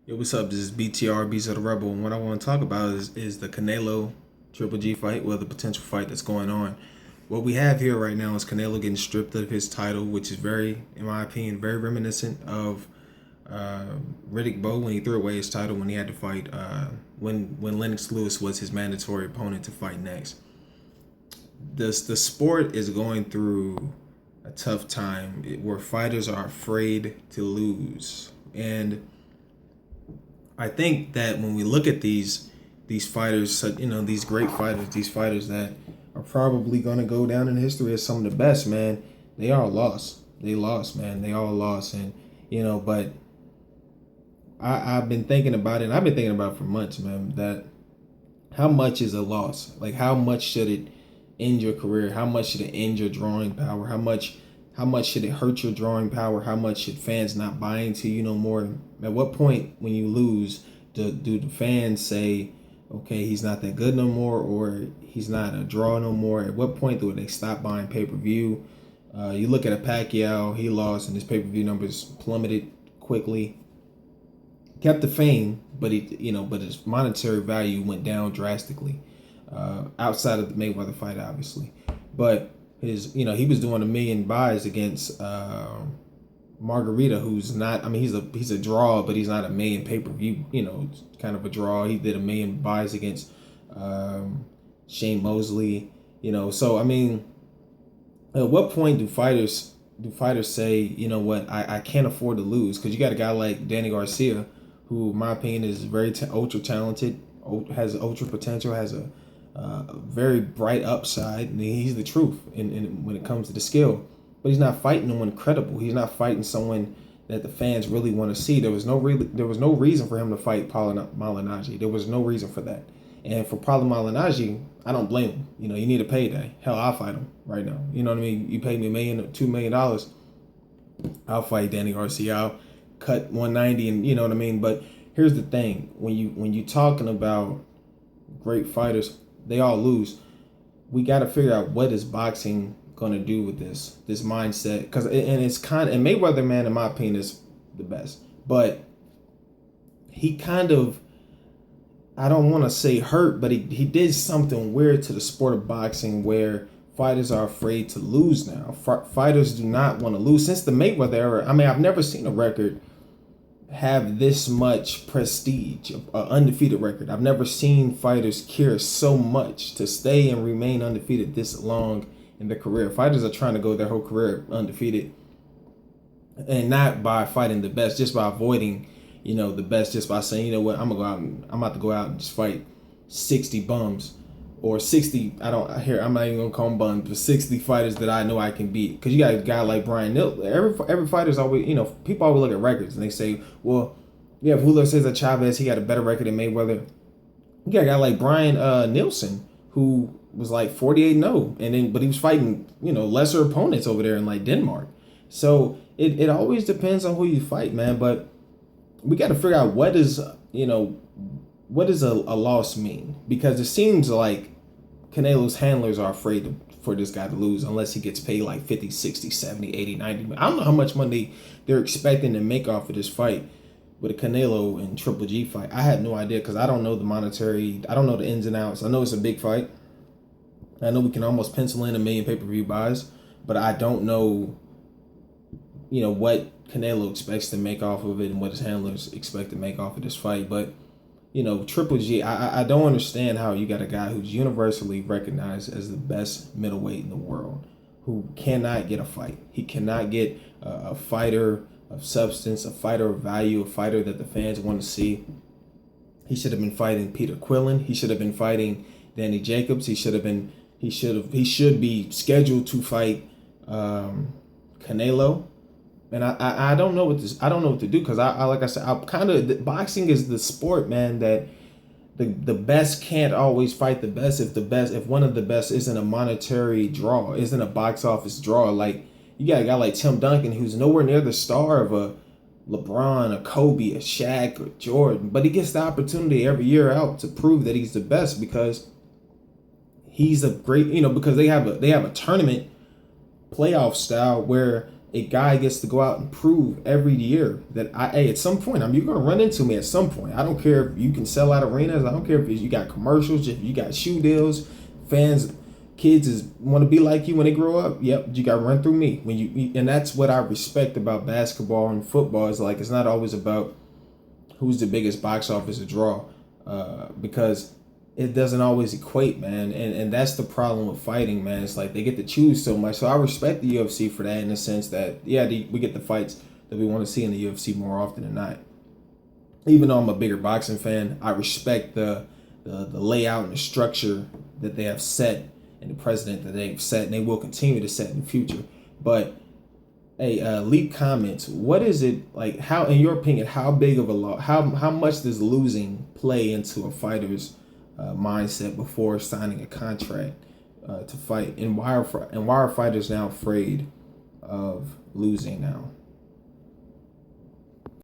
Yo, what's up? This is BTR, Beats of the Rebel, and what I want to talk about is the Canelo Triple G fight, well, the potential fight that's going on. What we have here right now is Canelo getting stripped of his title, which is very, in my opinion, very reminiscent of Riddick Bowe when he threw away his title when he had to fight when Lennox Lewis was his mandatory opponent to fight next. The sport is going through a tough time where fighters are afraid to lose, and I think that when we look at these fighters, these great fighters, these fighters that are probably gonna go down in history as some of the best, man, they all lost. They lost, man. They all lost, and but I've been thinking about it, and I've been thinking about it for months, man. That how much is a loss? Like how much should it end your career? How much should it end your drawing power? How much should it hurt your drawing power? How much should fans not buy into you no more? At what point when you lose, do the fans say, okay, he's not that good no more, or he's not a draw no more? At what point do they stop buying pay-per-view? You look at a Pacquiao, he lost and his pay-per-view numbers plummeted quickly. Kept the fame, but but his monetary value went down drastically. Outside of the Mayweather fight, obviously, but he was doing 1 million buys against Margarita, who's not. I mean, he's a draw, but he's not a million pay per view. Kind of a draw. He did 1 million buys against Shane Mosley. So I mean, at what point do fighters say, what, I can't afford to lose? Because you got a guy like Danny Garcia, who, in my opinion, is very ultra talented, has ultra potential, has a very bright upside, and he's the truth in when it comes to the skill. But he's not fighting no one credible. He's not fighting someone that the fans really want to see. There was no reason for him to fight Paulo Malignaggi. There was no reason for that. And for Paulo Malignaggi, I don't blame him. You need a payday. Hell, I'll fight him right now. You know what I mean? You pay me $1 million, $2 million, I'll fight Danny Garcia. I'll cut 190, and you know what I mean. But here's the thing: when you talking about great fighters, they all lose. We got to figure out what is boxing going to do with this mindset, because it's kind of, and Mayweather, man, in my opinion, is the best, but he kind of, I don't want to say hurt, but he did something weird to the sport of boxing where fighters are afraid to lose now. Fighters do not want to lose. Since the Mayweather era, I mean, I've never seen a record have this much prestige, an undefeated record. I've never seen fighters care so much to stay and remain undefeated this long in their career. Fighters are trying to go their whole career undefeated, and not by fighting the best, just by avoiding, the best, just by saying, what, I'm about to go out and just fight 60 bums, or 60, I'm not even gonna call them bums, but 60 fighters that I know I can beat. Because you got a guy like Brian Nill. Every fighter's always, people always look at records and they say, well, yeah, Julio Cesar Chavez, he got a better record than Mayweather. You got a guy like Brian Nielsen, who was like 48-0, but he was fighting, lesser opponents over there in like Denmark. So it always depends on who you fight, man. But we got to figure out what does a loss mean? Because it seems like Canelo's handlers are afraid for this guy to lose unless he gets paid like 50, 60, 70, 80, 90. I don't know how much money they're expecting to make off of this fight with a Canelo and Triple G fight. I had no idea, because I don't know I don't know the ins and outs. I know it's a big fight. I know we can almost pencil in 1 million pay-per-view buys, but I don't know, what Canelo expects to make off of it and what his handlers expect to make off of this fight. But Triple G, I don't understand how you got a guy who's universally recognized as the best middleweight in the world who cannot get a fight. He cannot get a fighter of substance, a fighter of value, a fighter that the fans want to see. He should have been fighting Peter Quillen. He should have been fighting Danny Jacobs. He should be scheduled to fight Canelo. And I don't know what to do, because I like I said, I kind of, boxing is the sport, man, that the best can't always fight the best if one of the best isn't a monetary draw, isn't a box office draw. Like, you got a guy like Tim Duncan, who's nowhere near the star of a LeBron, a Kobe, a Shaq, or Jordan, but he gets the opportunity every year out to prove that he's the best, because he's a great, because they have a tournament playoff style where a guy gets to go out and prove every year that hey, at some point, you're gonna run into me at some point. I don't care if you can sell out arenas. I don't care if you got commercials, if you got shoe deals, fans, kids is want to be like you when they grow up. Yep, you got to run through me and that's what I respect about basketball and football. Is like it's not always about who's the biggest box office draw, because it doesn't always equate, man. And that's the problem with fighting, man. It's like they get to choose so much. So I respect the UFC for that, in the sense that, yeah, we get the fights that we want to see in the UFC more often than not. Even though I'm a bigger boxing fan, I respect the layout and the structure that they have set, and the precedent that they've set, and they will continue to set in the future. But hey, leave comments. What is it like? How, in your opinion, how big of a loss? How much does losing play into a fighter's mindset before signing a contract to fight? And why are fighters now afraid of losing now?